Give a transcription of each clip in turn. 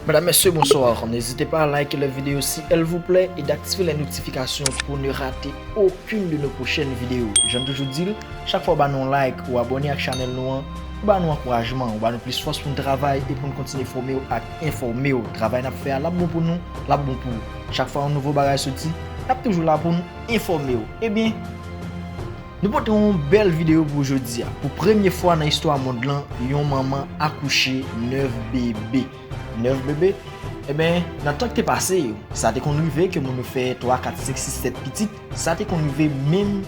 Mesdames, Messieurs, bonsoir. N'hésitez pas à liker la vidéo si elle vous plaît et d'activer les notifications pour ne rater aucune de nos prochaines vidéos. J'aime toujours dire, chaque fois que nous like ou abonner à la chaîne, nous nous encouragement, nous plus force pour le travail et pour nous continuer à informer. Le travail n'a fait là bon pour nous, là bon pour vous. Chaque fois un nouveau bagage sorti, nous toujours là pour nous informer. Eh bien, nous portons une belle vidéo pour aujourd'hui. Pour la première fois dans l'histoire mondiale, une maman accouché 9 bébés. 9 bébés, eh bien, dans le temps que passé, ça a été qu'on arrivé que nous fait 3, 4, 5, 6, 7 petites, ça a été qu'on arrivé même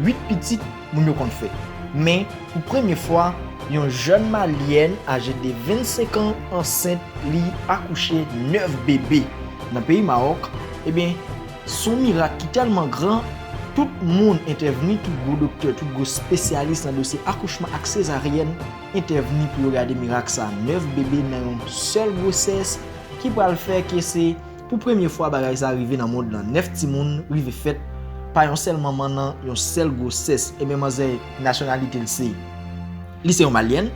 8 petites, nous qu'on fait. Mais, pour la première fois, une jeune malienne âgée de 25 ans enceinte, lui accouché 9 bébés. Dans le pays Maroc, eh bien, son miracle qui est tellement grand, tout le monde intervenu, tout gros docteur, tout gros spécialiste dans le dossier accouchement avec césarienne intervenu pour regarder miracle ça. 9 bébés dans une seule grossesse qui va le faire que c'est pour la première fois que ça arrive dans le monde. 9 petits monde arrivé fait par une seule maman dans une seule grossesse et même nationalité c'est lycée malien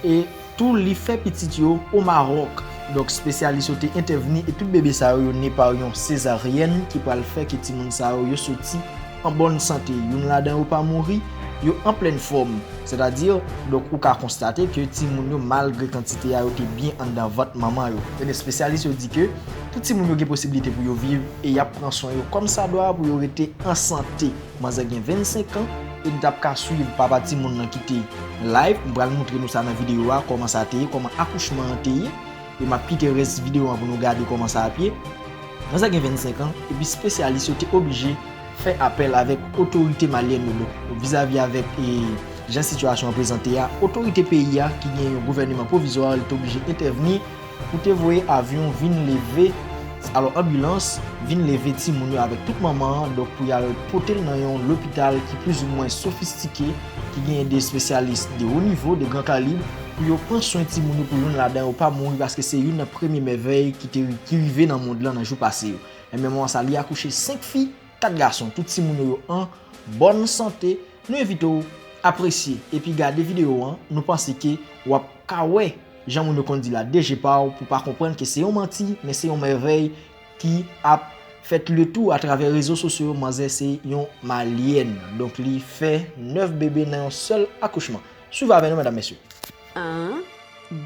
et tout les fait petit au Maroc. Donc spécialiste ont intervenu et tout bébé ça né par une césarienne qui va le faire que petit monde ça yo sorti en bonne santé, yon là-dedans ou pas mourir, yo en pleine forme. C'est-à-dire, donc, ou ka constater que ti moun yo malgré quantité a été bien en dans votre maman yo. Et les spécialistes dit que tout ti moun yo gen possibilité pour yo vivre et y a prend soin yo comme ça doit pour yo rester en santé. Moi j'ai 25 ans et nous t'a suivre papa ti moun nan quitter live, on va montrer nous ça dans vidéo comment ça té, comment accouchement té et m'a quitter reste vidéo pour nous regarder comment ça a pied. Moi j'ai 25 ans et puis spécialiste était obligé fait appel avec autorité malienne vis-à-vis avec la situation présentée à autorité pays qui gagne un gouvernement provisoire est obligé d'intervenir pour te voir avion vinn lever alors ambulance vinn lever ti moun avec toute maman donc pour y aller porter dans l'hôpital qui plus ou moins sophistiqué qui gagne des spécialistes de haut niveau de grand calibre pour yo prendre soin ti moun pour yon là-dedans ou pas mourir parce que c'est une première merveille qui arrivé dans le monde là dans jour passé et même moi ça li accouché 5 filles 4 garçons, tout si moun en bonne santé. Nous invitons à apprécier et puis garder vidéo nous pensons que ou kawe Jean moun kon dit là DG pour pas comprendre que c'est un menti mais c'est une merveille qui a fait le tour à travers les réseaux sociaux. Manzé c'est une malienne donc il fait 9 bébés dans un seul accouchement. Suivez avec nous mesdames messieurs. 1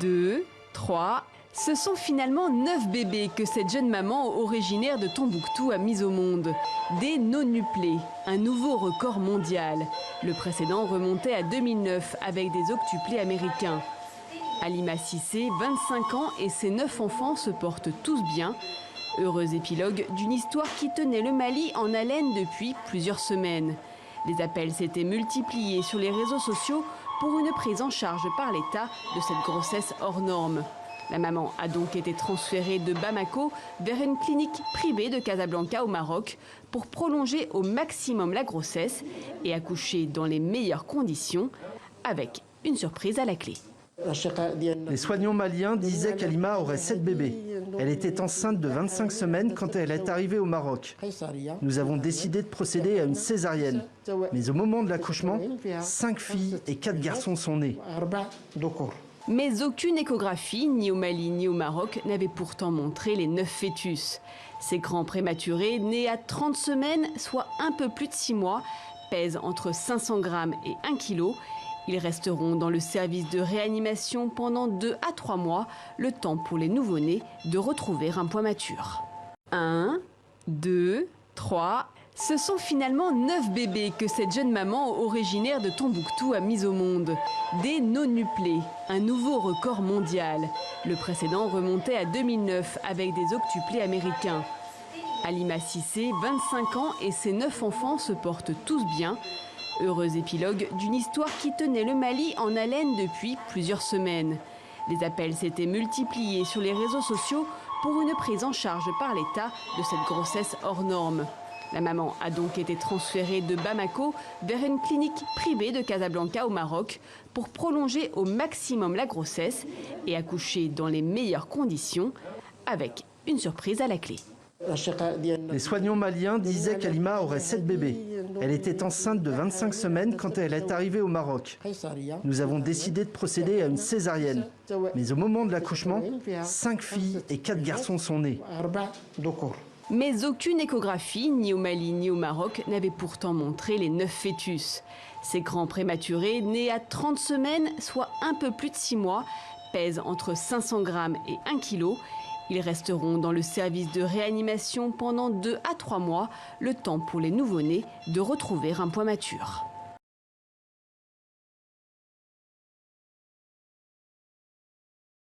2 3. Ce sont finalement 9 bébés que cette jeune maman originaire de Tombouctou a mis au monde. Des nonuplés, un nouveau record mondial. Le précédent remontait à 2009 avec des octuplés américains. Halima Cissé, 25 ans et ses 9 enfants se portent tous bien. Heureux épilogue d'une histoire qui tenait le Mali en haleine depuis plusieurs semaines. Les appels s'étaient multipliés sur les réseaux sociaux pour une prise en charge par l'État de cette grossesse hors norme. La maman a donc été transférée de Bamako vers une clinique privée de Casablanca au Maroc pour prolonger au maximum la grossesse et accoucher dans les meilleures conditions avec une surprise à la clé. Les soignants maliens disaient qu'Halima aurait 7 bébés. Elle était enceinte de 25 semaines quand elle est arrivée au Maroc. Nous avons décidé de procéder à une césarienne. Mais au moment de l'accouchement, 5 filles et 4 garçons sont nés. Mais aucune échographie, ni au Mali ni au Maroc, n'avait pourtant montré les 9 fœtus. Ces grands prématurés, nés à 30 semaines, soit un peu plus de 6 mois, pèsent entre 500 grammes et 1 kg. Ils resteront dans le service de réanimation pendant 2 à 3 mois, le temps pour les nouveau-nés de retrouver un poids mature. 1, 2, 3... Ce sont finalement 9 bébés que cette jeune maman originaire de Tombouctou a mis au monde. Des nonuplés, un nouveau record mondial. Le précédent remontait à 2009 avec des octuplés américains. Halima Cissé, 25 ans et ses 9 enfants se portent tous bien. Heureux épilogue d'une histoire qui tenait le Mali en haleine depuis plusieurs semaines. Les appels s'étaient multipliés sur les réseaux sociaux pour une prise en charge par l'État de cette grossesse hors norme. La maman a donc été transférée de Bamako vers une clinique privée de Casablanca au Maroc pour prolonger au maximum la grossesse et accoucher dans les meilleures conditions avec une surprise à la clé. Les soignants maliens disaient qu'Halima aurait 7 bébés. Elle était enceinte de 25 semaines quand elle est arrivée au Maroc. Nous avons décidé de procéder à une césarienne. Mais au moment de l'accouchement, 5 filles et 4 garçons sont nés. Mais aucune échographie, ni au Mali ni au Maroc, n'avait pourtant montré les 9 fœtus. Ces grands prématurés, nés à 30 semaines, soit un peu plus de 6 mois, pèsent entre 500 grammes et 1 kg. Ils resteront dans le service de réanimation pendant 2 à 3 mois, le temps pour les nouveau-nés de retrouver un poids mature.